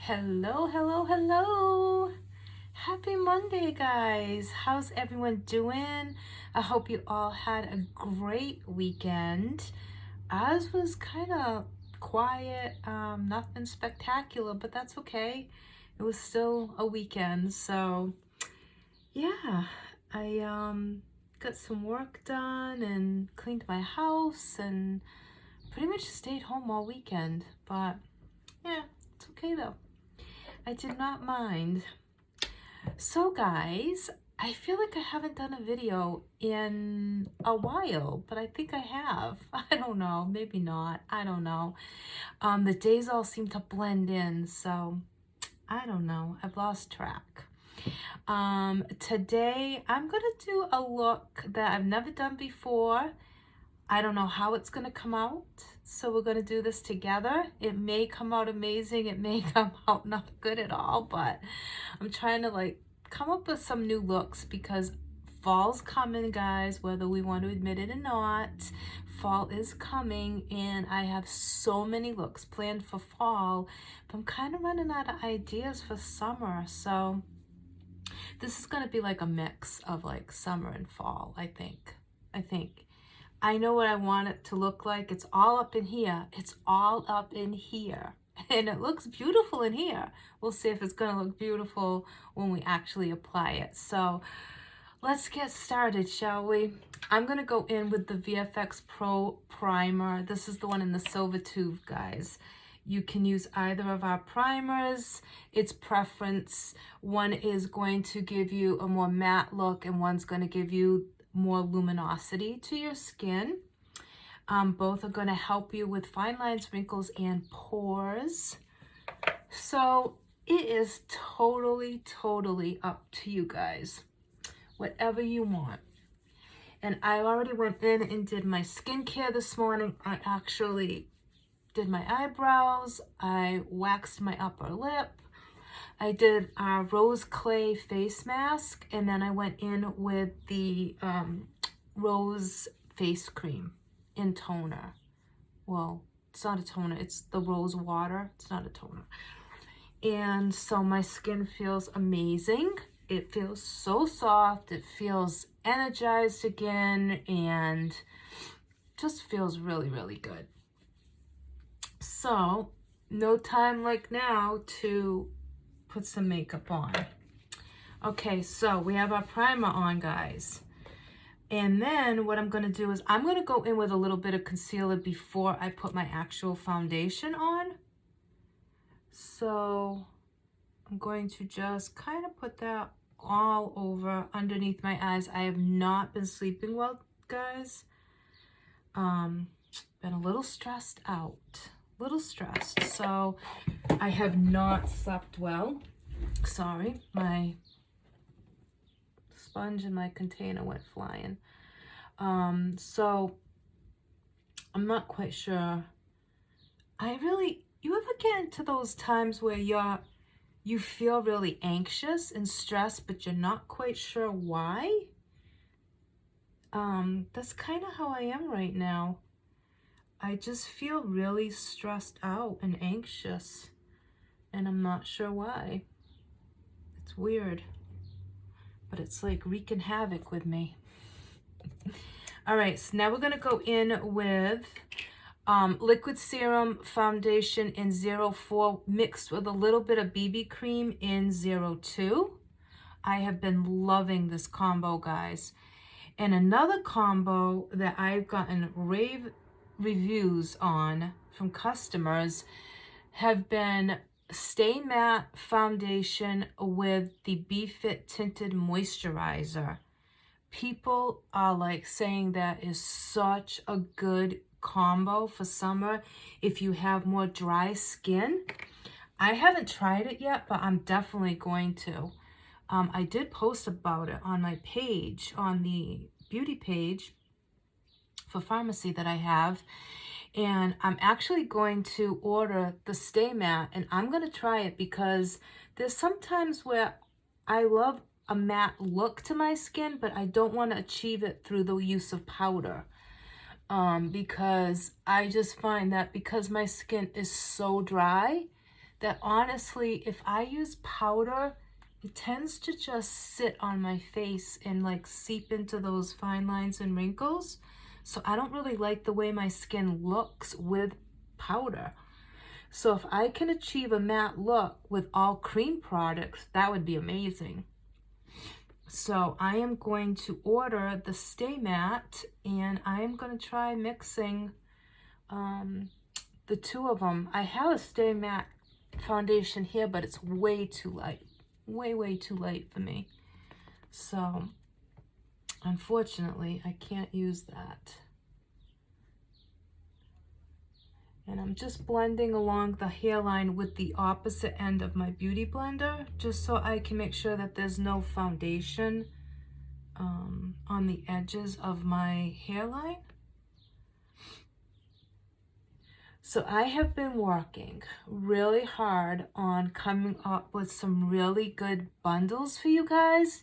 Hello, hello, hello. Happy Monday, guys. How's everyone doing? I hope you all had a great weekend. Ours was kind of quiet, nothing spectacular, but that's okay. It was still a weekend, so yeah, I got some work done and cleaned my house and pretty much stayed home all weekend, but yeah, it's okay though. I did not mind. So guys, I feel like I haven't done a video in a while, but I think I have. I don't know, maybe not. I don't know. The days all seem to blend in, so I don't know. I've lost track. Today I'm gonna do a look that I've never done before. I don't know how it's gonna come out, so we're gonna do this together. It may come out amazing, it may come out not good at all, but I'm trying to like come up with some new looks because fall's coming, guys, whether we want to admit it or not. Fall is coming and I have so many looks planned for fall, but I'm kind of running out of ideas for summer. So this is going to be like a mix of like summer and fall, I think. I know what I want it to look like. It's all up in here. It's all up in here. And it looks beautiful in here. We'll see if it's going to look beautiful when we actually apply it. So let's get started, shall we? I'm going to go in with the VFX Pro Primer. This is the one in the silver tube, guys. You can use either of our primers. It's preference. One is going to give you a more matte look and one's going to give you more luminosity to your skin. Both are going to help you with fine lines, wrinkles, and pores. So it is totally up to you guys. Whatever you want. And I already went in and did my skincare this morning. I actually did my eyebrows. I waxed my upper lip. I did a rose clay face mask, and then I went in with the rose face cream in toner. Well, it's not a toner, it's the rose water. It's not a toner. And so my skin feels amazing. It feels so soft. It feels energized again and just feels really good. So no time like now to put some makeup on. Okay, so we have our primer on, guys. And then what I'm going to do is I'm going to go in with a little bit of concealer before I put my actual foundation on. So I'm going to just kind of put that all over underneath my eyes. I have not been sleeping well, guys. Been a little stressed out. Little stressed. So I have not slept well. Sorry, my sponge in my container went flying. So I'm not quite sure. You ever get into those times where you feel really anxious and stressed, but you're not quite sure why? That's kind of how I am right now. I just feel really stressed out and anxious, and I'm not sure why. It's weird, but it's like wreaking havoc with me. All right, so now we're gonna go in with liquid serum foundation in 04 mixed with a little bit of BB cream in 02. I have been loving this combo, guys. And another combo that I've gotten rave reviews on from customers have been Stay Matte foundation with the BeFit tinted moisturizer. People are like saying that is such a good combo for summer if you have more dry skin. I haven't tried it yet, but I'm definitely going to. I did post about it on my page, on the beauty page for pharmacy that I have. And I'm actually going to order the Stay Matte, and I'm going to try it because there's sometimes where I love a matte look to my skin, but I don't want to achieve it through the use of powder. Because I just find that because my skin is so dry that honestly, if I use powder, it tends to just sit on my face and like seep into those fine lines and wrinkles. So I don't really like the way my skin looks with powder. So if I can achieve a matte look with all cream products, that would be amazing. So I am going to order the Stay Matte, and I am going to try mixing the two of them. I have a Stay Matte foundation here, but it's way too light. Way too light for me. So unfortunately, I can't use that. And I'm just blending along the hairline with the opposite end of my Beauty Blender, just so I can make sure that there's no foundation on the edges of my hairline. So I have been working really hard on coming up with some really good bundles for you guys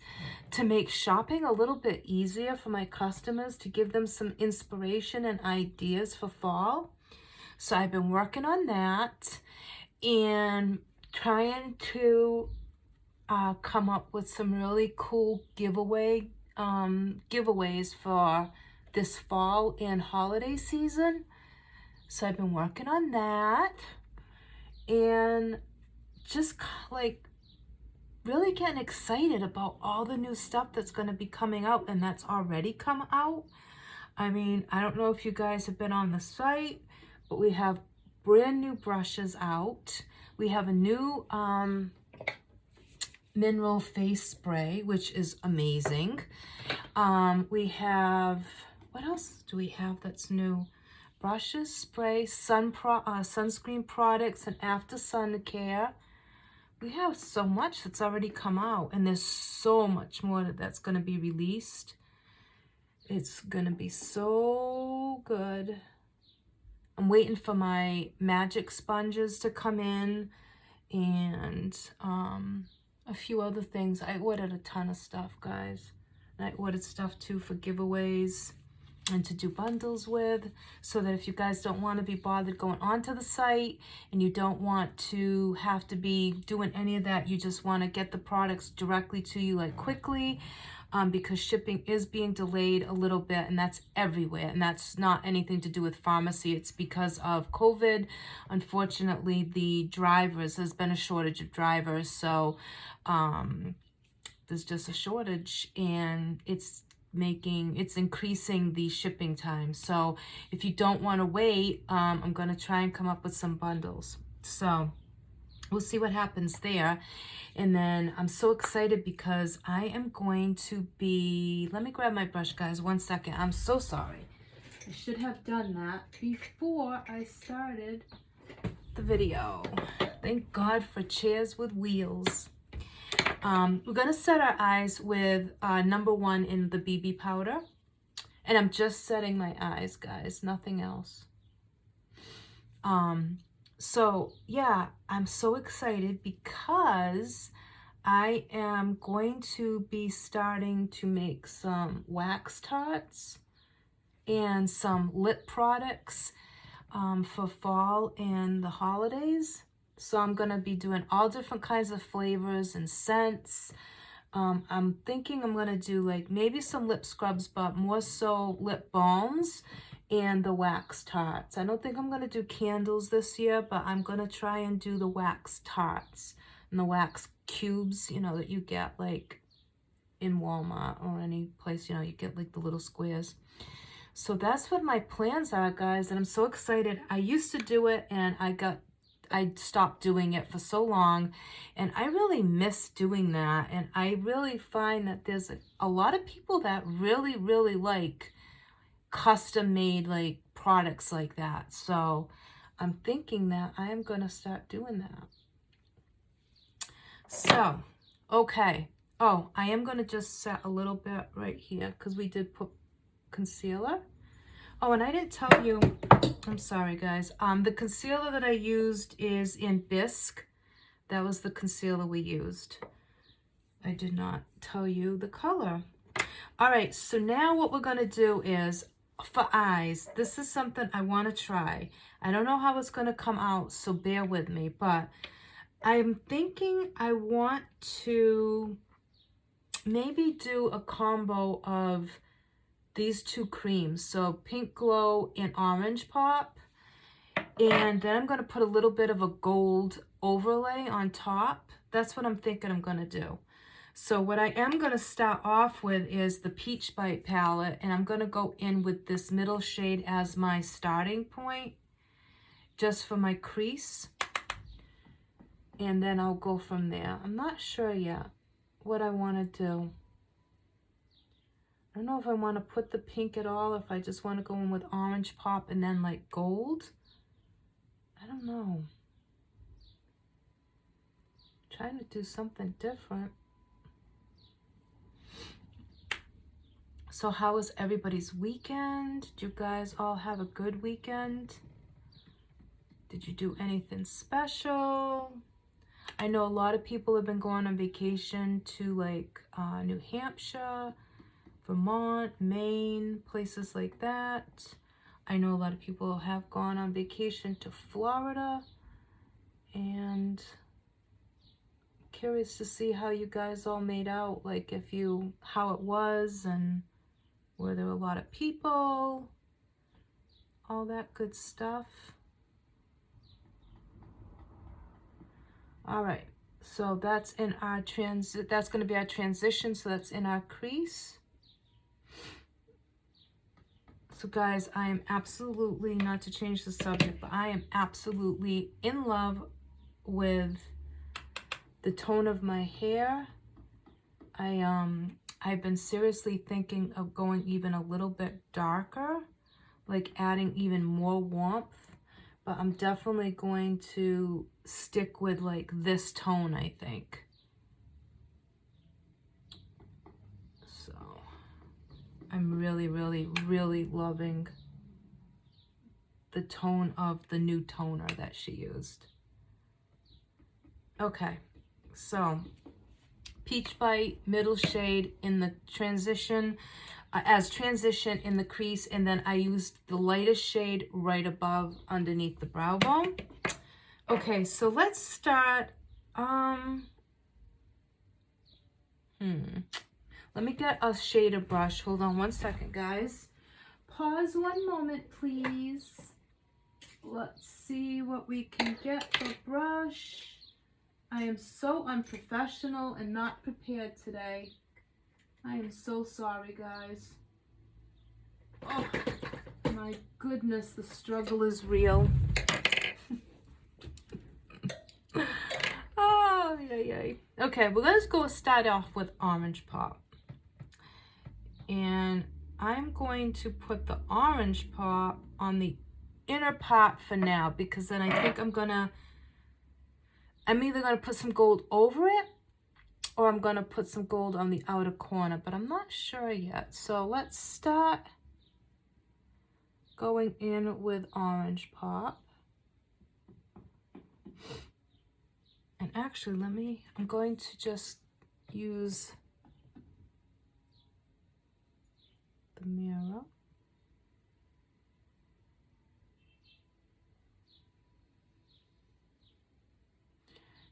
to make shopping a little bit easier for my customers, to give them some inspiration and ideas for fall. So I've been working on that and trying to come up with some really cool giveaways for this fall and holiday season. So I've been working on that and just like really getting excited about all the new stuff that's going to be coming out and that's already come out. I mean, I don't know if you guys have been on the site, but we have brand new brushes out. We have a new mineral face spray, which is amazing. We have, what else do we have that's new? Brushes, spray, sunscreen products, and after sun care. We have so much that's already come out, and there's so much more that's going to be released. It's going to be so good. I'm waiting for my magic sponges to come in, and a few other things. I ordered a ton of stuff, guys. And I ordered stuff too for giveaways and to do bundles with, so that if you guys don't want to be bothered going onto the site and you don't want to have to be doing any of that, you just want to get the products directly to you like quickly, because shipping is being delayed a little bit, and that's everywhere, and that's not anything to do with pharmacy. It's because of COVID. Unfortunately, there's been a shortage of drivers, so there's just a shortage, and it's increasing the shipping time. So if you don't want to wait, I'm going to try and come up with some bundles. So we'll see what happens there. And then I'm so excited because I am going to be, let me grab my brush, guys, 1 second. I'm so sorry. I should have done that before I started the video. Thank God for chairs with wheels. We're going to set our eyes with number 1 in the BB powder. And I'm just setting my eyes, guys, nothing else. So yeah, I'm so excited because I am going to be starting to make some wax tarts and some lip products for fall and the holidays. So I'm going to be doing all different kinds of flavors and scents. I'm thinking I'm going to do like maybe some lip scrubs, but more so lip balms and the wax tarts. I don't think I'm going to do candles this year, but I'm going to try and do the wax tarts and the wax cubes, you know, that you get like in Walmart or any place, you know, you get like the little squares. So that's what my plans are, guys, and I'm so excited. I used to do it and I stopped doing it for so long, and I really miss doing that. And I really find that there's a lot of people that really, really like custom made like products like that. So I'm thinking that I am going to start doing that. So, okay. Oh, I am going to just set a little bit right here because we did put concealer. Oh, and I didn't tell you, I'm sorry, guys. The concealer that I used is in Bisque. That was the concealer we used. I did not tell you the color. All right, so now what we're going to do is, for eyes, this is something I want to try. I don't know how it's going to come out, so bear with me. But I'm thinking I want to maybe do a combo of these two creams. So Pink Glow and Orange Pop. And then I'm going to put a little bit of a gold overlay on top. That's what I'm thinking I'm going to do. So what I am going to start off with is the Peach Bite palette. And I'm going to go in with this middle shade as my starting point, just for my crease. And then I'll go from there. I'm not sure yet what I want to do. I don't know if I want to put the pink at all, if I just want to go in with Orange Pop and then like gold. I don't know. I'm trying to do something different. So how was everybody's weekend? Did you guys all have a good weekend? Did you do anything special? I know a lot of people have been going on vacation to like New Hampshire, Vermont, Maine, places like that. I know a lot of people have gone on vacation to Florida, and curious to see how you guys all made out, like how it was, and were there a lot of people, all that good stuff. All right, so that's in our that's going to be our transition, so that's in our crease. So guys, I am absolutely, not to change the subject, but I am absolutely in love with the tone of my hair. I've been seriously thinking of going even a little bit darker, like adding even more warmth, but I'm definitely going to stick with like this tone, I think. So I'm really, really, really loving the tone of the new toner that she used. Okay, so Peach Bite, middle shade in the transition, as transition in the crease, and then I used the lightest shade right above underneath the brow bone. Okay, so let's start. Let me get a shader brush. Hold on one second, guys. Pause one moment, please. Let's see what we can get for brush. I am so unprofessional and not prepared today. I am so sorry, guys. Oh, my goodness, the struggle is real. Oh, yay. Okay, well, let's go start off with Orange Pop. And I'm going to put the Orange Pop on the inner part for now, because then I think I'm either gonna put some gold over it, or I'm gonna put some gold on the outer corner, but I'm not sure yet. So let's start going in with Orange Pop. And actually, I'm going to just use the mirror.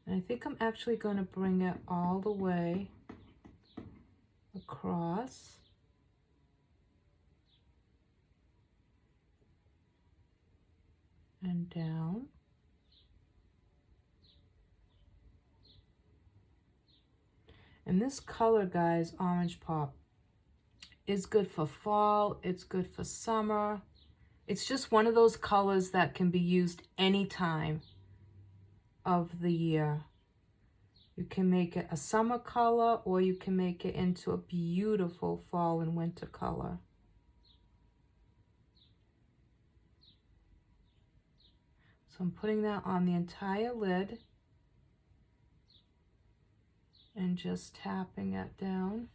And I think I'm actually going to bring it all the way across. And down. And this color, guys, Orange Pop, is good for fall. It's good for summer. It's just one of those colors that can be used any time of the year. You can make it a summer color, or you can make it into a beautiful fall and winter color. So I'm putting that on the entire lid and just tapping it down.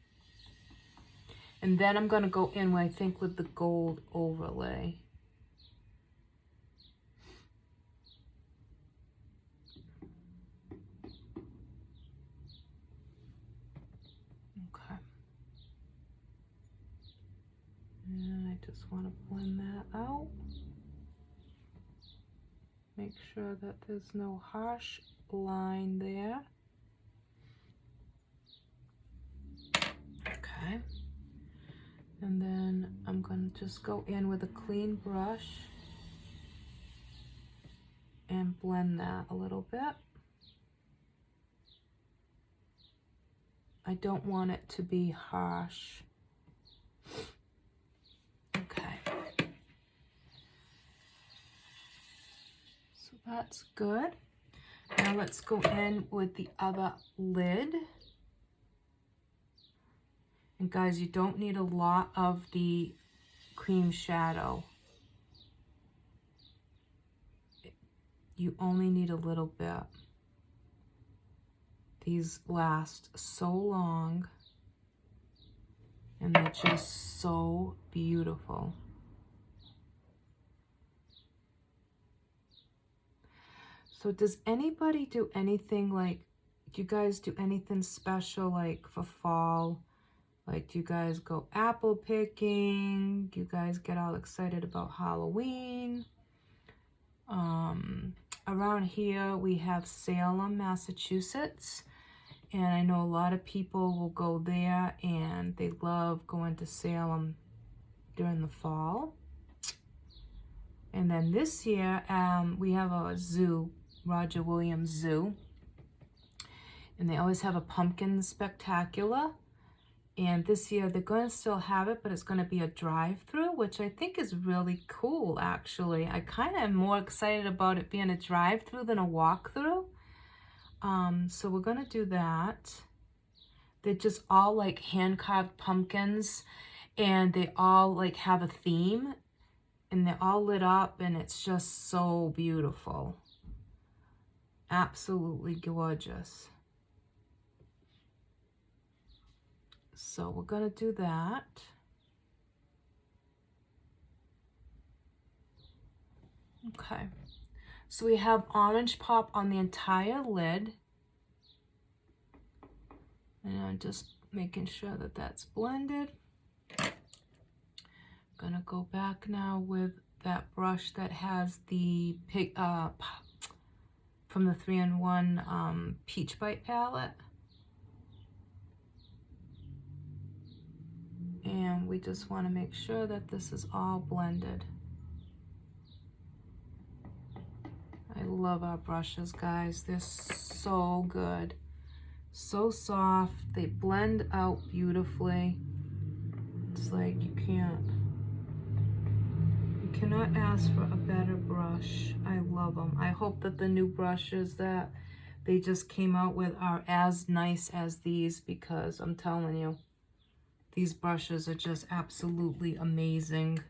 And then I'm going to go in, I think, with the gold overlay. Okay. And I just want to blend that out. Make sure that there's no harsh line there. Okay. And then I'm going to just go in with a clean brush and blend that a little bit. I don't want it to be harsh. Okay. So that's good. Now let's go in with the other lid. And guys, you don't need a lot of the cream shadow. You only need a little bit. These last so long and they're just so beautiful. So does anybody do anything like, do you guys do anything special like for fall? Like, do you guys go apple picking? Do you guys get all excited about Halloween? Around here we have Salem, Massachusetts, and I know a lot of people will go there and they love going to Salem during the fall. And then this year we have a zoo, Roger Williams Zoo, and they always have a pumpkin spectacular. And this year they're going to still have it, but it's going to be a drive-through, which I think is really cool, actually. I kind of am more excited about it being a drive-through than a walk-through. So we're going to do that. They're just all like hand-carved pumpkins, and they all like have a theme, and they're all lit up, and it's just so beautiful. Absolutely gorgeous. So we're going to do that. Okay. So we have orange pop on the entire lid. And I'm just making sure that that's blended. Gonna go back now with that brush that has the from the 3-in-1 Peach Bite palette. And we just want to make sure that this is all blended. I love our brushes, guys. They're so good. So soft. They blend out beautifully. It's like you cannot ask for a better brush. I love them. I hope that the new brushes that they just came out with are as nice as these, because I'm telling you, these brushes are just absolutely amazing.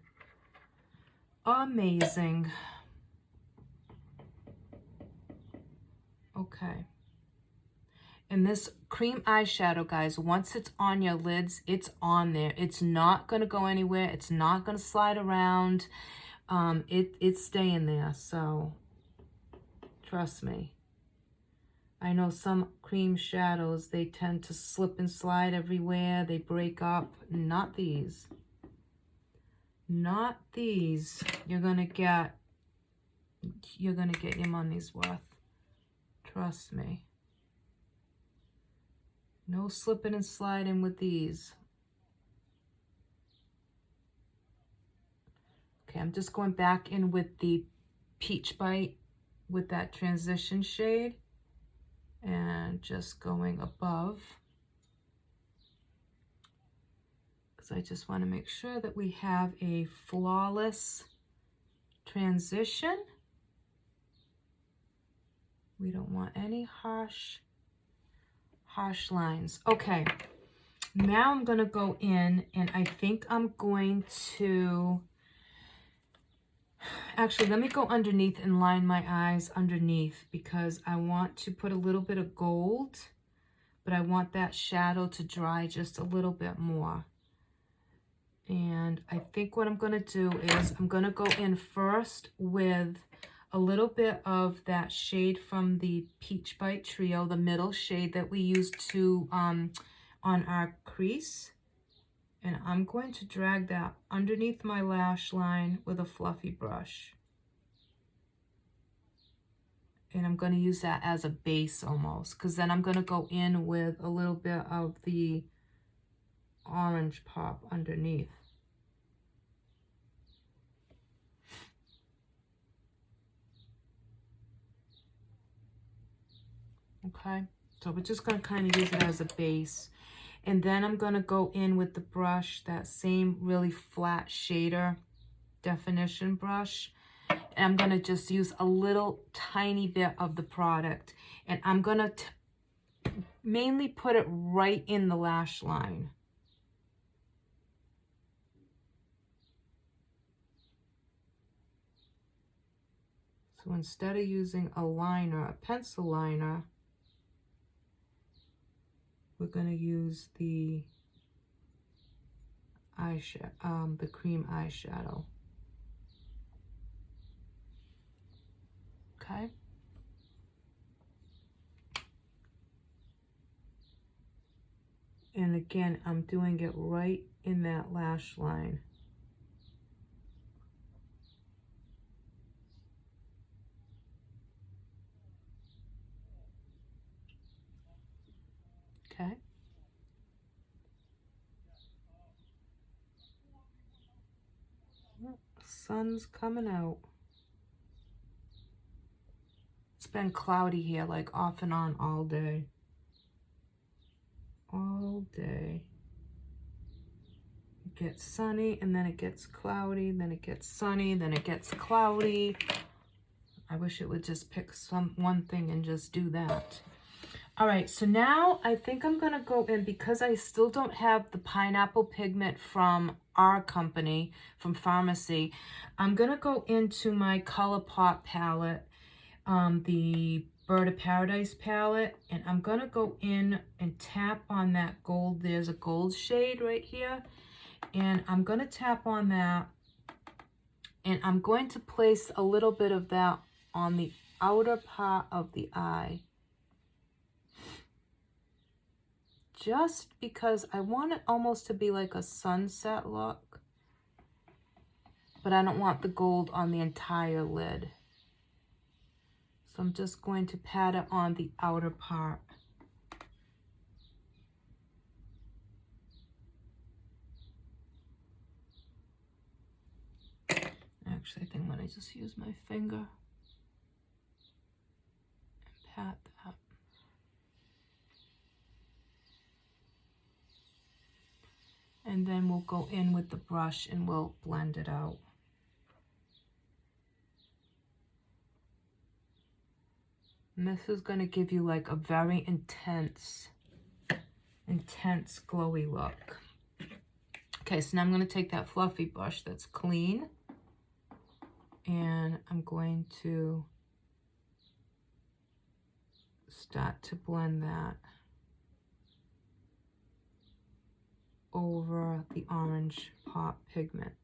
Amazing. Okay. And this cream eyeshadow, guys, once it's on your lids, it's on there. It's not going to go anywhere. It's not going to slide around. It's staying there, so trust me. I know some cream shadows, they tend to slip and slide everywhere. They break up. Not these. Not these. You're going to get your money's worth. Trust me. No slipping and sliding with these. Okay, I'm just going back in with the Peach Bite with that transition shade and just going above, because I just want to make sure that we have a flawless transition. We don't want any harsh lines. Okay, now I'm going to go in, and I think I'm going to, actually, let me go underneath and line my eyes underneath, because I want to put a little bit of gold, but I want that shadow to dry just a little bit more. And I think what I'm going to do is I'm going to go in first with a little bit of that shade from the Peach Bite Trio, the middle shade that we used to on our crease. And I'm going to drag that underneath my lash line with a fluffy brush. And I'm going to use that as a base almost, because then I'm going to go in with a little bit of the orange pop underneath. Okay, so we're just going to kind of use it as a base. And then I'm going to go in with the brush, that same really flat shader definition brush. And I'm going to just use a little tiny bit of the product. And I'm going to mainly put it right in the lash line. So instead of using a liner, a pencil liner, we're going to use the eyeshadow, the cream eyeshadow. Okay. And again, I'm doing it right in that lash line. Okay. Sun's coming out. It's been cloudy here, like off and on all day. All day. It gets sunny and then it gets cloudy, then it gets sunny, then it gets cloudy. I wish it would just pick one thing and just do that. All right, so now I think I'm gonna go in, because I still don't have the pineapple pigment from our company, from Pharmacy. I'm gonna go into my ColourPop palette, the Bird of Paradise palette, and I'm gonna go in and tap on that gold. There's a gold shade right here, and I'm gonna tap on that, and I'm going to place a little bit of that on the outer part of the eye, just because I want it almost to be like a sunset look, but I don't want the gold on the entire lid. So I'm just going to pat it on the outer part. Actually, I think I'm going to just use my finger and pat that. And then we'll go in with the brush and we'll blend it out. And this is going to give you like a very intense glowy look. Okay, so now I'm going to take that fluffy brush that's clean, and I'm going to start to blend that over the orange pop pigment.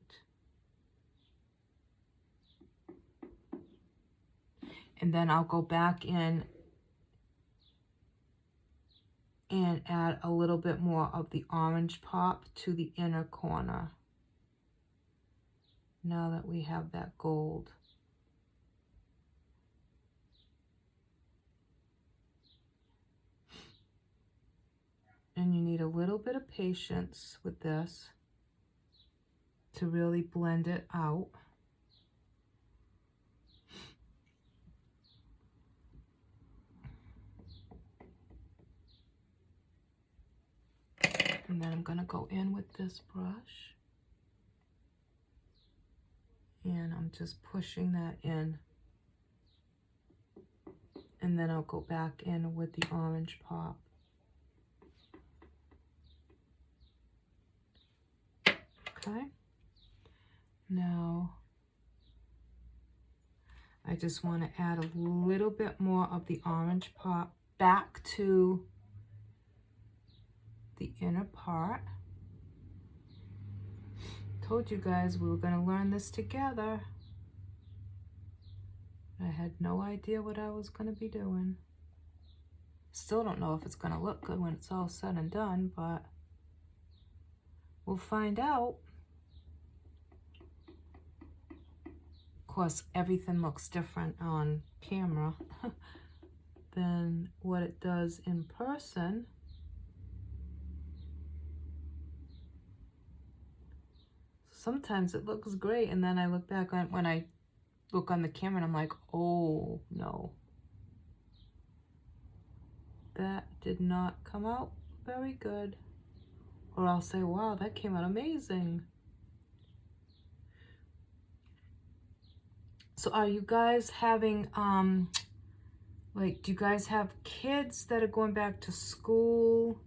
And then I'll go back in and add a little bit more of the orange pop to the inner corner, now that we have that gold. And you need a little bit of patience with this to really blend it out. And then I'm going to go in with this brush, and I'm just pushing that in. And then I'll go back in with the orange pop. Okay. Now, I just want to add a little bit more of the orange pop back to the inner part. Told you guys we were going to learn this together. I had no idea what I was going to be doing. Still don't know if it's going to look good when it's all said and done, but we'll find out. Of course, everything looks different on camera than what it does in person. Sometimes it looks great, and then I look back on when I look on the camera and I'm like, oh no, that did not come out very good. Or I'll say, wow, that came out amazing. So are you guys having, like, do you guys have kids that are going back to school?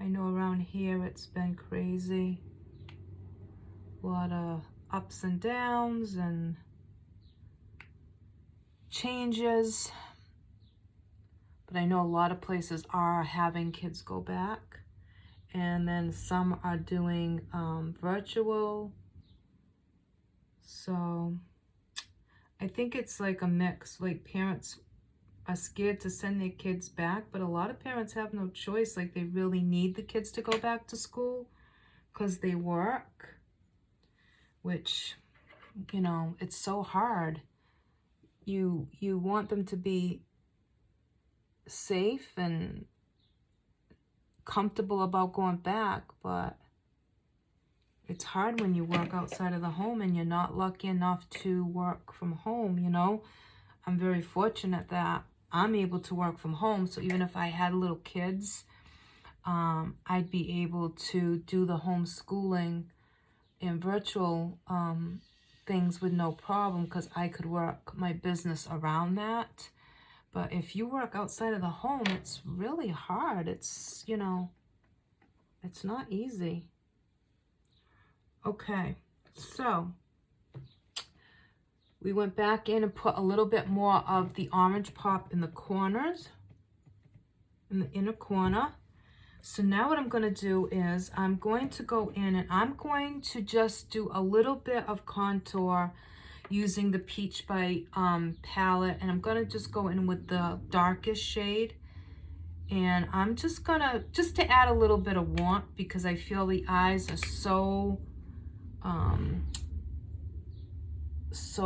I know around here it's been crazy. A lot of ups and downs and changes. But I know a lot of places are having kids go back. And then some are doing virtual. So I think it's like a mix. Like parents are scared to send their kids back, but a lot of parents have no choice. Like they really need the kids to go back to school because they work, which, you know, it's so hard. You want them to be safe and comfortable about going back, but it's hard when you work outside of the home and you're not lucky enough to work from home, you know. I'm very fortunate that I'm able to work from home, so even if I had little kids, I'd be able to do the homeschooling and virtual things with no problem because I could work my business around that. But if you work outside of the home, it's really hard. It's, you know, it's not easy. Okay, so we went back in and put a little bit more of the orange pop in the corners, in the inner corner. So now what I'm going to do is I'm going to go in and I'm going to just do a little bit of contour using the Peach by palette, and I'm going to just go in with the darkest shade, and I'm just gonna, just to add a little bit of warmth because I feel the eyes are so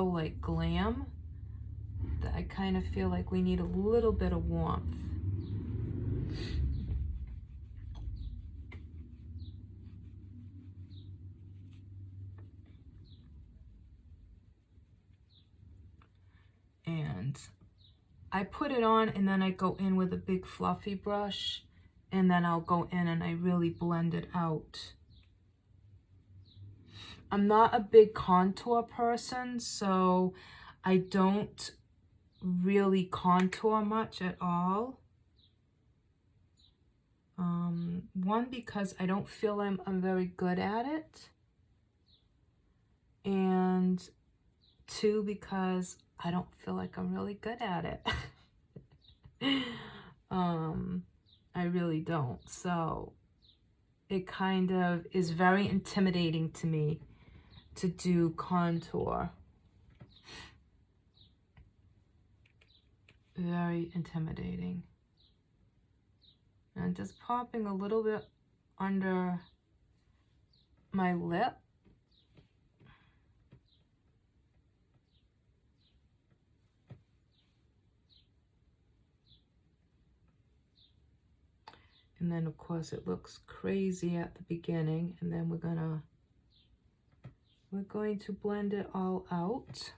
like glam that I kind of feel like we need a little bit of warmth. And I put it on and then I go in with a big fluffy brush, and then I'll go in and I really blend it out. I'm not a big contour person, so I don't really contour much at all. One, because I don't feel I'm very good at it, and two, because I don't feel like I'm really good at it. I really don't. So it kind of is very intimidating to me to do contour. Very intimidating. And just popping a little bit under my lip. And then of course it looks crazy at the beginning, and then we're going to blend it all out.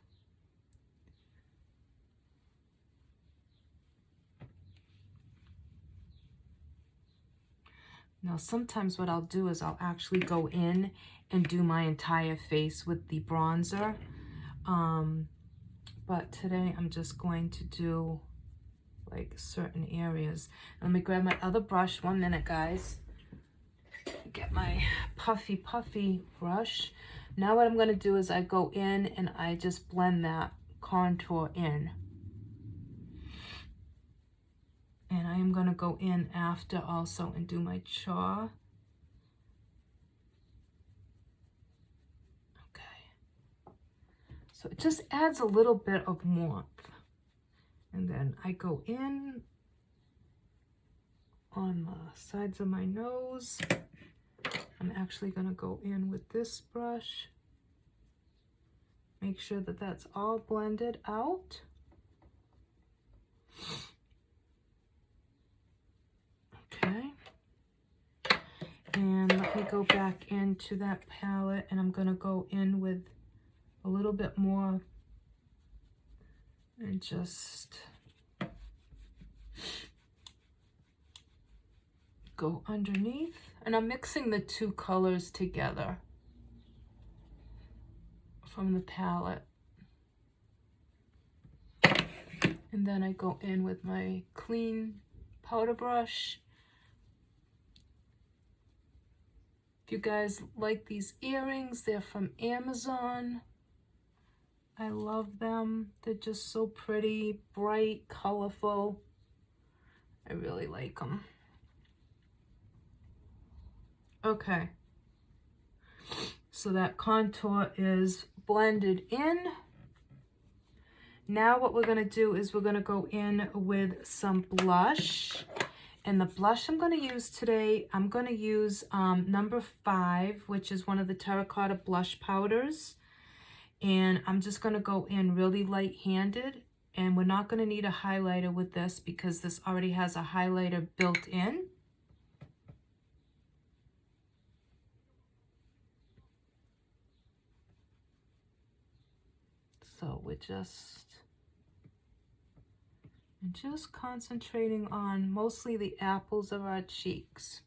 Now sometimes what I'll do is I'll actually go in and do my entire face with the bronzer. But today I'm just going to do like certain areas. Let me grab my other brush. 1 minute, guys. Get my puffy brush. Now what I'm going to do is I go in and I just blend that contour in. And I am going to go in after also and do my jaw. Okay. So it just adds a little bit of warmth. And then I go in on the sides of my nose. I'm actually going to go in with this brush Make sure that that's all blended out. Okay. And let me go back into that palette, and I'm going to go in with a little bit more and just go underneath. And I'm mixing the two colors together from the palette. And then I go in with my clean powder brush. If you guys like these earrings, they're from Amazon. I love them. They're just so pretty, bright, colorful. I really like them. Okay. So that contour is blended in. Now what we're going to do is we're going to go in with some blush. And the blush I'm going to use today, I'm going to use number 5, which is one of the terracotta blush powders. And I'm just going to go in really light-handed. And we're not going to need a highlighter with this because this already has a highlighter built in. So we're just concentrating on mostly the apples of our cheeks.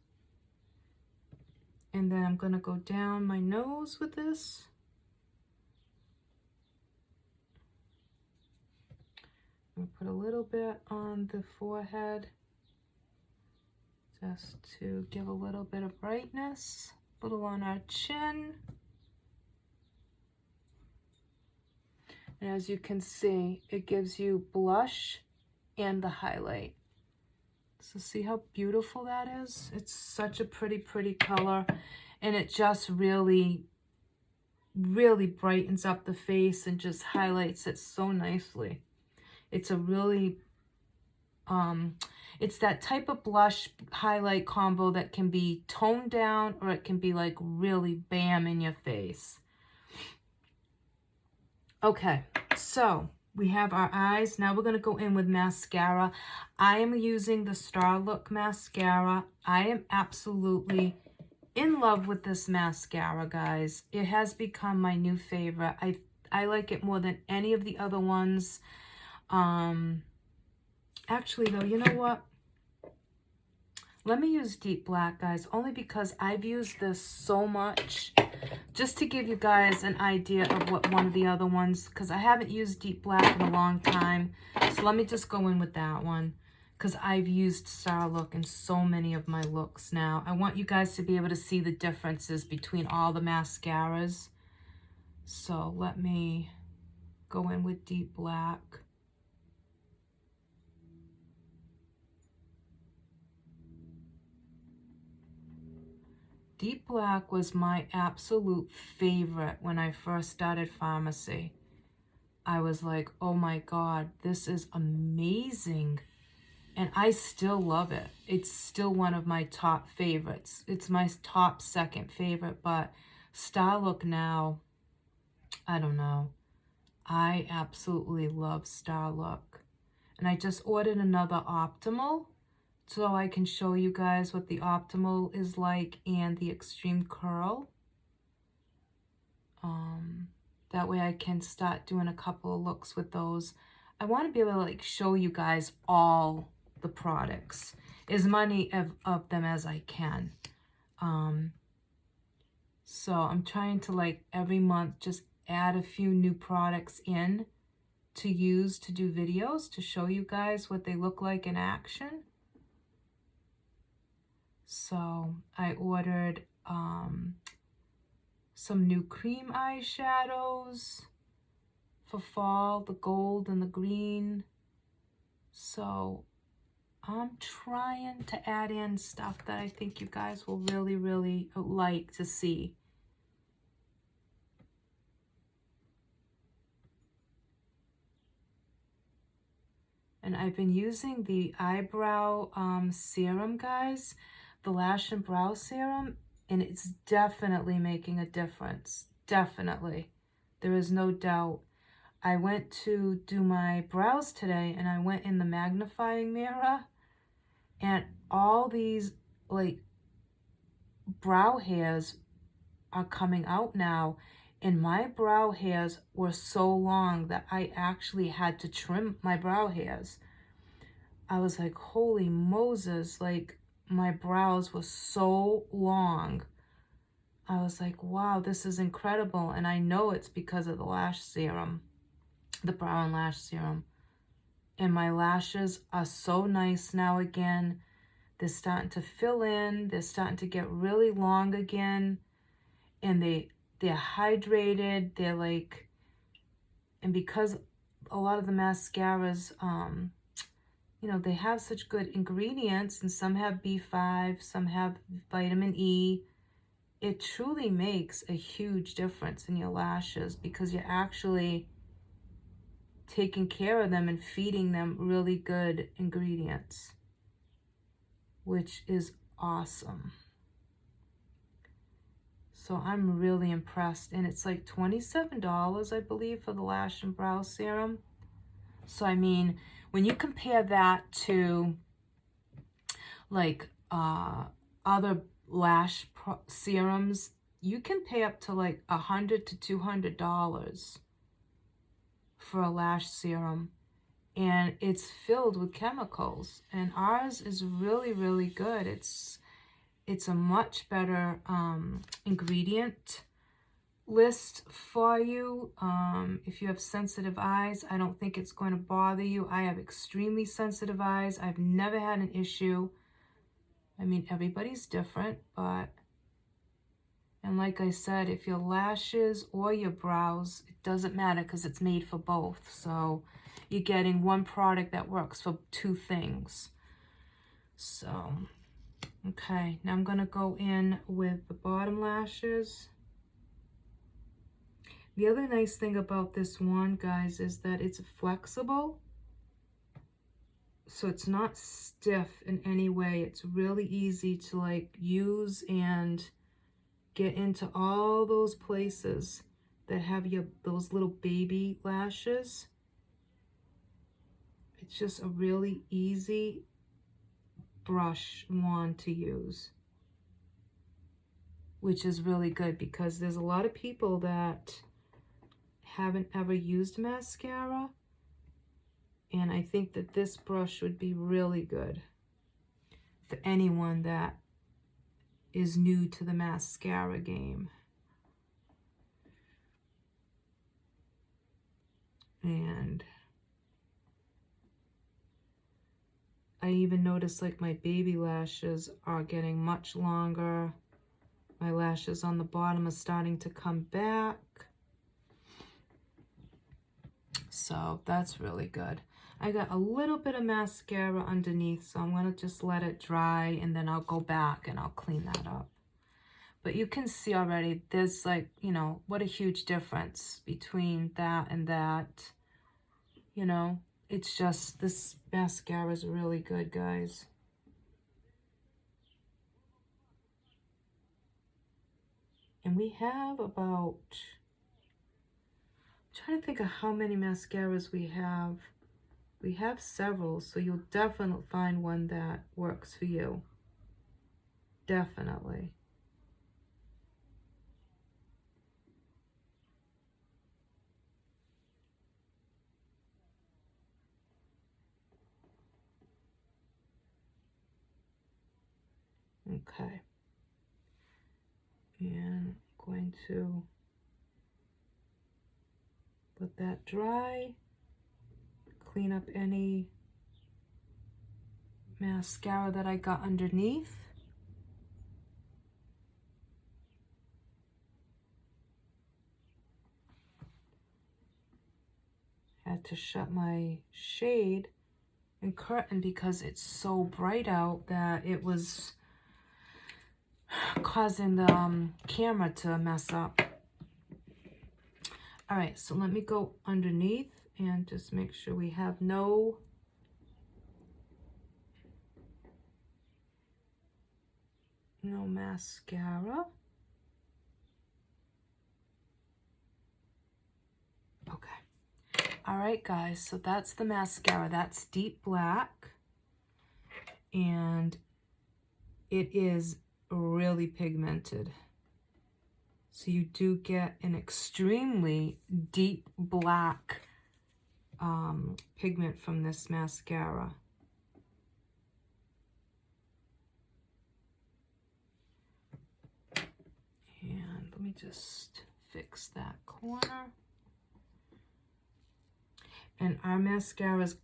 And then I'm going to go down my nose with this. I'm going to put a little bit on the forehead just to give a little bit of brightness. A little on our chin. And as you can see, it gives you blush and the highlight. So see how beautiful that is? It's such a pretty, pretty color. And it just really, really brightens up the face and just highlights it so nicely. It's a really, it's that type of blush highlight combo that can be toned down or it can be like really bam in your face. Okay, so we have our eyes. Now we're going to go in with mascara. I am using the Starlook mascara. I am absolutely in love with this mascara, guys. It has become my new favorite. I like it more than any of the other ones. Actually, though, you know what? Let me use Deep Black, guys, only because I've used this so much. Just to give you guys an idea of what one of the other ones, because I haven't used Deep Black in a long time. So let me just go in with that one, because I've used Starlook in so many of my looks now. I want you guys to be able to see the differences between all the mascaras. So let me go in with Deep Black. Deep Black was my absolute favorite when I first started pharmacy. I was like, oh my God, this is amazing. And I still love it. It's still one of my top favorites. It's my top second favorite, but Starlook now, I don't know. I absolutely love Starlook. And I just ordered another Optimal so I can show you guys what the Optimal is like and the Extreme Curl. That way I can start doing a couple of looks with those. I want to be able to like show you guys all the products, as many of them as I can. So I'm trying to like every month just add a few new products in to use to do videos to show you guys what they look like in action. So I ordered some new cream eyeshadows for fall, the gold and the green. So I'm trying to add in stuff that I think you guys will really, really like to see. And I've been using the eyebrow serum, guys, the Lash and Brow Serum, and it's definitely making a difference. Definitely. There is no doubt. I went to do my brows today, and I went in the magnifying mirror, and all these like brow hairs are coming out now, and my brow hairs were so long that I actually had to trim my brow hairs. I was like, holy Moses, like my brows were so long. I was like, wow, this is incredible. And I know it's because of the lash serum, the brow and lash serum. And my lashes are so nice now again. They're starting to fill in. They're starting to get really long again. And they're hydrated. They're like, and because a lot of the mascaras, you know, they have such good ingredients, and some have B5, some have vitamin E. It truly makes a huge difference in your lashes because you're actually taking care of them and feeding them really good ingredients, which is awesome. So I'm really impressed. And it's like $27, I believe, for the lash and brow serum. So, I mean, when you compare that to like other lash serums, you can pay up to like $100 to $200 for a lash serum, and it's filled with chemicals. And ours is really, really good. It's a much better ingredient list for you. If you have sensitive eyes, I don't think it's going to bother you. I have extremely sensitive eyes. I've never had an issue. I mean, everybody's different, but, and like I said, if your lashes or your brows, it doesn't matter because it's made for both. So you're getting one product that works for two things. So, okay, now I'm going to go in with the bottom lashes. The other nice thing about this wand, guys, is that it's flexible. So it's not stiff in any way. It's really easy to like use and get into all those places that have those little baby lashes. It's just a really easy brush wand to use, which is really good because there's a lot of people that haven't ever used mascara. And I think that this brush would be really good for anyone that is new to the mascara game. And I even noticed like my baby lashes are getting much longer. My lashes on the bottom are starting to come back. So that's really good. I got a little bit of mascara underneath, so I'm going to just let it dry, and then I'll go back and I'll clean that up. But you can see already, there's like, you know, what a huge difference between that and that. You know, it's just, this mascara is really good, guys. And we have about, I'm trying to think of how many mascaras we have. We have several, so you'll definitely find one that works for you. Definitely. Okay. And I'm going to let that dry. Clean up any mascara that I got underneath. Had to shut my shade and curtain because it's so bright out that it was causing the camera to mess up. All right, so let me go underneath and just make sure we have no mascara. All right, guys, so that's the mascara. That's Deep Black, and it is really pigmented. So you do get an extremely deep black pigment from this mascara. And let me just fix that corner. And our mascaras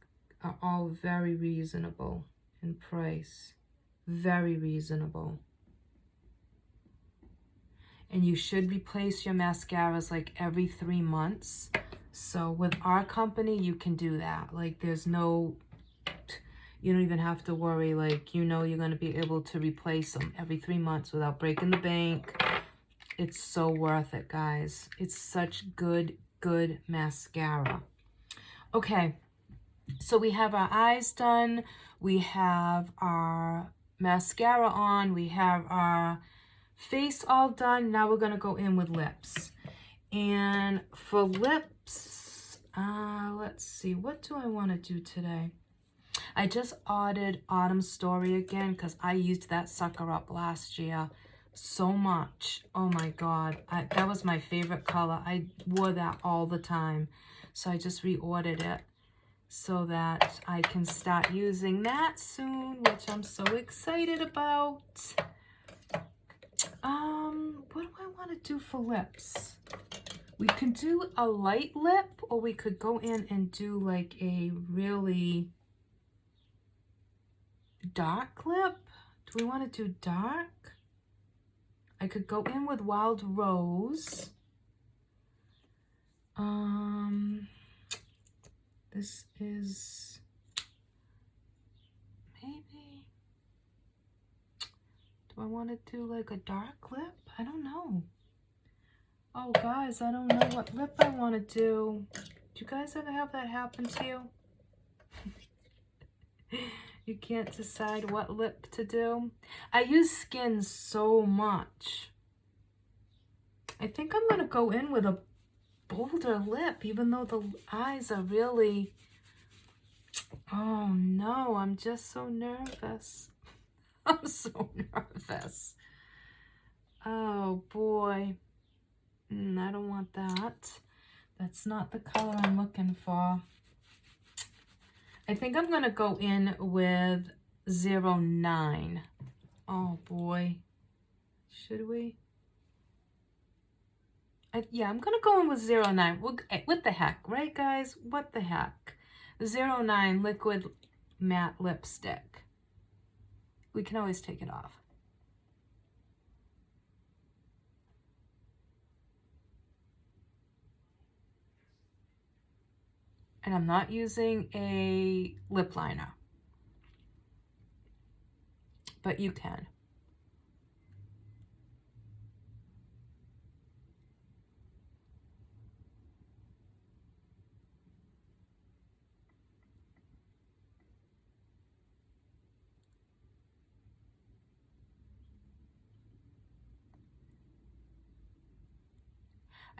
are all very reasonable in price. Very reasonable. And you should replace your mascaras like every 3 months. So with our company, you can do that. Like there's no, you don't even have to worry. Like, you know, you're going to be able to replace them every 3 months without breaking the bank. It's so worth it, guys. It's such good mascara. Okay, so we have our eyes done. We have our mascara on. We have our face all done. Now we're going to go in with lips. And for lips, let's see. What do I want to do today? I just ordered Autumn Story again because I used that sucker up last year so much. Oh my God. That was my favorite color. I wore that all the time. So I just reordered it so that I can start using that soon, which I'm so excited about. What do I want to do for lips? We can do a light lip, or we could go in and do like a really dark lip. Do we want to do dark? I could go in with Wild Rose. This is maybe, do I want to do like a dark lip? I don't know. Oh, guys, I don't know what lip I want to do. Do you guys ever have that happen to you? You can't decide what lip to do. I use Skin so much. I think I'm going to go in with a bolder lip, even though the eyes are really... Oh, no, I'm just so nervous. I'm so nervous. Oh, boy. I don't want that. That's not the color I'm looking for. I think I'm going to go in with 09. Oh, boy. Should we? Yeah, I'm going to go in with 09. What the heck, right, guys? What the heck? 09 Liquid Matte Lipstick. We can always take it off. And I'm not using a lip liner, but you can.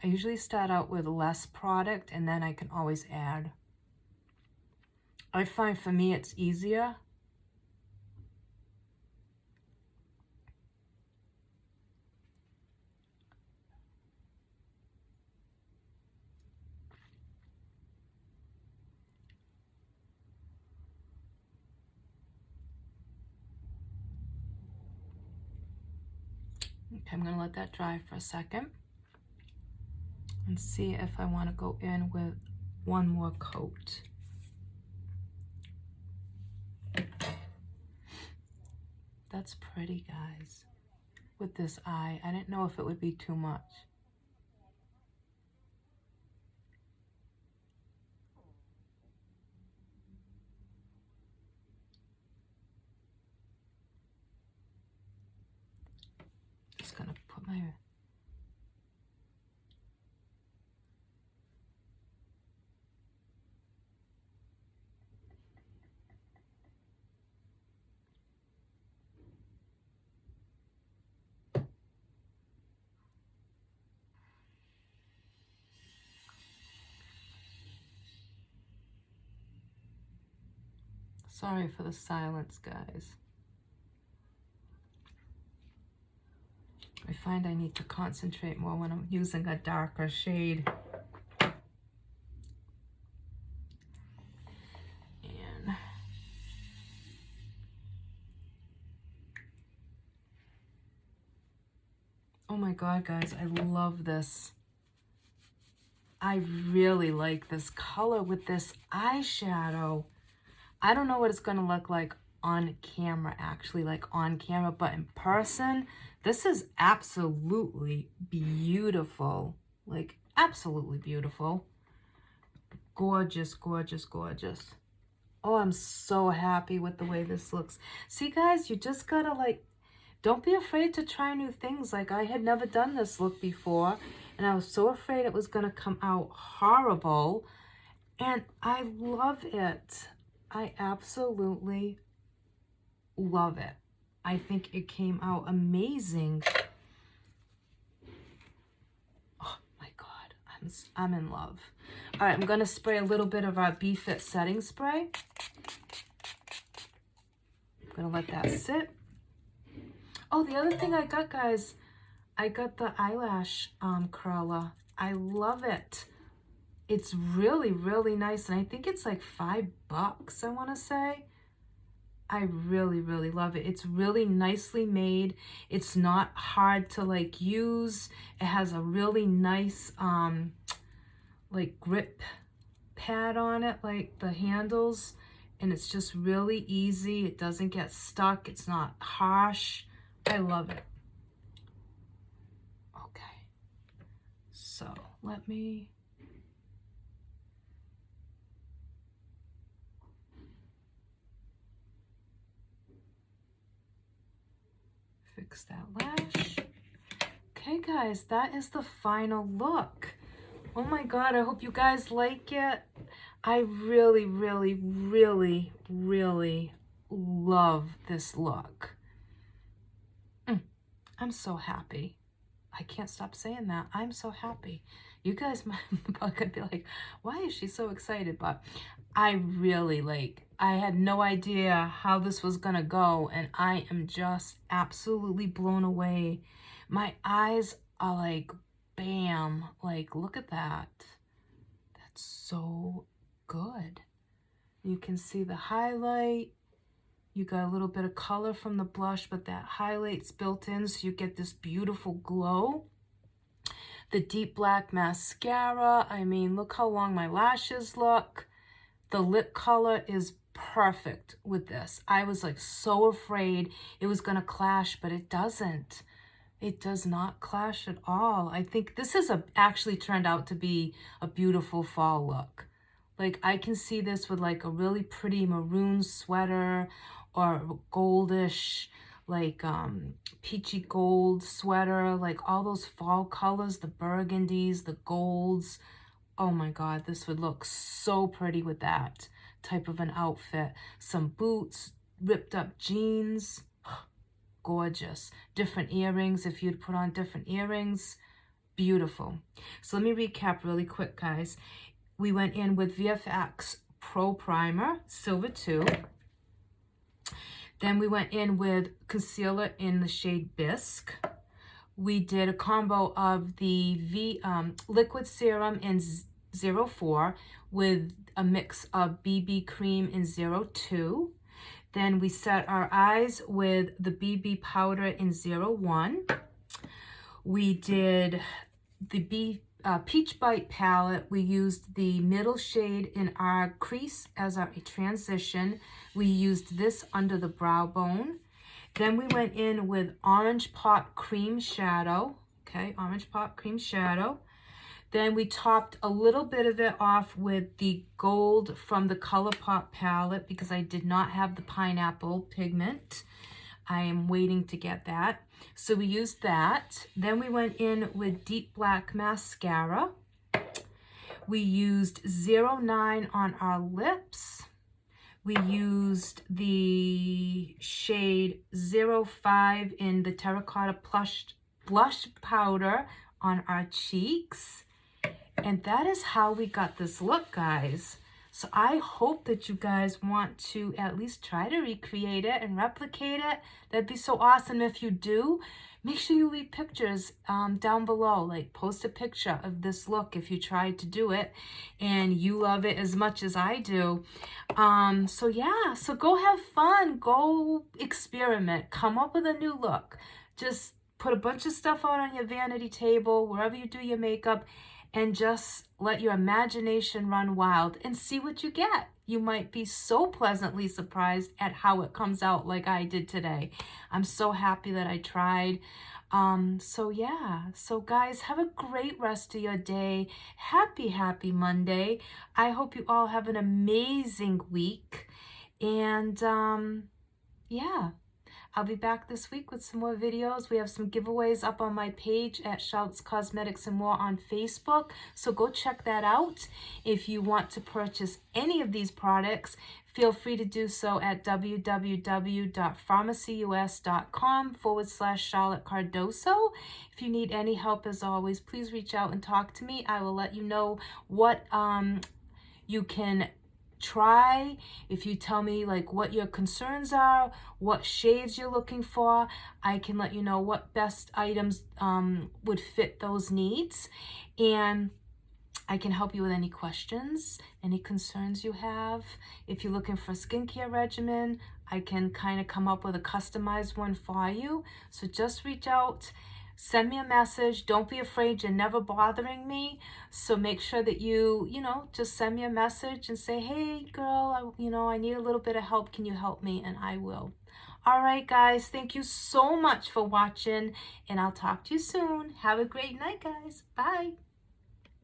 I usually start out with less product and then I can always add. I find for me it's easier. Okay, I'm going to let that dry for a second and see if I want to go in with one more coat. That's pretty, guys. With this eye, I didn't know if it would be too much. Just gonna put my... Sorry for the silence, guys. I find I need to concentrate more when I'm using a darker shade. And oh my God, guys, I love this. I really like this color with this eyeshadow. I don't know what it's going to look like on camera, actually, like on camera, but in person, this is absolutely beautiful. Like, absolutely beautiful. Gorgeous, gorgeous, gorgeous. Oh, I'm so happy with the way this looks. See, guys, you just gotta, like, don't be afraid to try new things. Like, I had never done this look before, and I was so afraid it was gonna come out horrible, and I love it. I absolutely love it. I think it came out amazing. Oh my God, I'm in love. All right, I'm gonna spray a little bit of our BeFit setting spray. I'm gonna let that sit. Oh, the other thing I got, guys, I got the eyelash curler. I love it. It's really, really nice, and I think it's like $5, I want to say. I really, really love it. It's really nicely made. It's not hard to like use. It has a really nice like grip pad on it, like the handles, and it's just really easy. It doesn't get stuck. It's not harsh. I love it. Okay, so let me fix that lash. Okay, guys, that is the final look. Oh my God, I hope you guys like it. I really, really, really, really love this look. I'm so happy. I can't stop saying that. I'm so happy. You guys might be like, why is she so excited? But I really I had no idea how this was gonna go, and I am just absolutely blown away. My eyes are like, bam, like, look at that. That's so good. You can see the highlight. You got a little bit of color from the blush, but that highlight's built in, so you get this beautiful glow. The deep black mascara, I mean, look how long my lashes look. The lip color is perfect with this. I was like so afraid it was gonna clash, but it doesn't. It does not clash at all. I think this is actually turned out to be a beautiful fall look. Like, I can see this with like a really pretty maroon sweater or goldish, like peachy gold sweater, like all those fall colors, the burgundies, the golds. Oh my God, this would look so pretty with that type of an outfit. Some boots, ripped up jeans, gorgeous. Different earrings, if you'd put on different earrings, beautiful. So let me recap really quick, guys. We went in with VFX Pro Primer, Silver 2. Then we went in with concealer in the shade Bisque. We did a combo of the liquid serum in 04 with a mix of BB cream in 02. Then we set our eyes with the BB powder in 01. We did the Peach Bite palette. We used the middle shade in our crease as our transition. We used this under the brow bone. Then we went in with Orange Pop Cream Shadow. Okay, Orange Pop Cream Shadow. Then we topped a little bit of it off with the gold from the ColourPop palette because I did not have the pineapple pigment. I am waiting to get that. So we used that. Then we went in with Deep Black Mascara. We used 09 on our lips. We used the shade 05 in the Terracotta Blush Powder on our cheeks. And that is how we got this look, guys. So I hope that you guys want to at least try to recreate it and replicate it. That'd be so awesome. If you do, make sure you leave pictures down below. Like post a picture of this look if you tried to do it and you love it as much as I do. So yeah, so go have fun, go experiment, come up with a new look. Just put a bunch of stuff out on your vanity table, wherever you do your makeup, and just let your imagination run wild and see what you get. You might be so pleasantly surprised at how it comes out like I did today. I'm so happy that I tried. So yeah, so guys, have a great rest of your day. Happy Monday. I hope you all have an amazing week. And yeah. I'll be back this week with some more videos. We have some giveaways up on my page at Charlotte's Cosmetics and More on Facebook. So go check that out. If you want to purchase any of these products, feel free to do so at www.pharmacyus.com/Charlotte Cardoso. If you need any help, as always, please reach out and talk to me. I will let you know what you can try. If you tell me like what your concerns are, what shades you're looking for, I can let you know what best items would fit those needs, and I can help you with any questions, any concerns you have. If you're looking for a skincare regimen, I can kind of come up with a customized one for you. So just reach out. Send me a message. Don't be afraid. You're never bothering me. So make sure that you just send me a message and say, hey, girl, I need a little bit of help. Can you help me? And I will. All right, guys. Thank you so much for watching. And I'll talk to you soon. Have a great night, guys. Bye.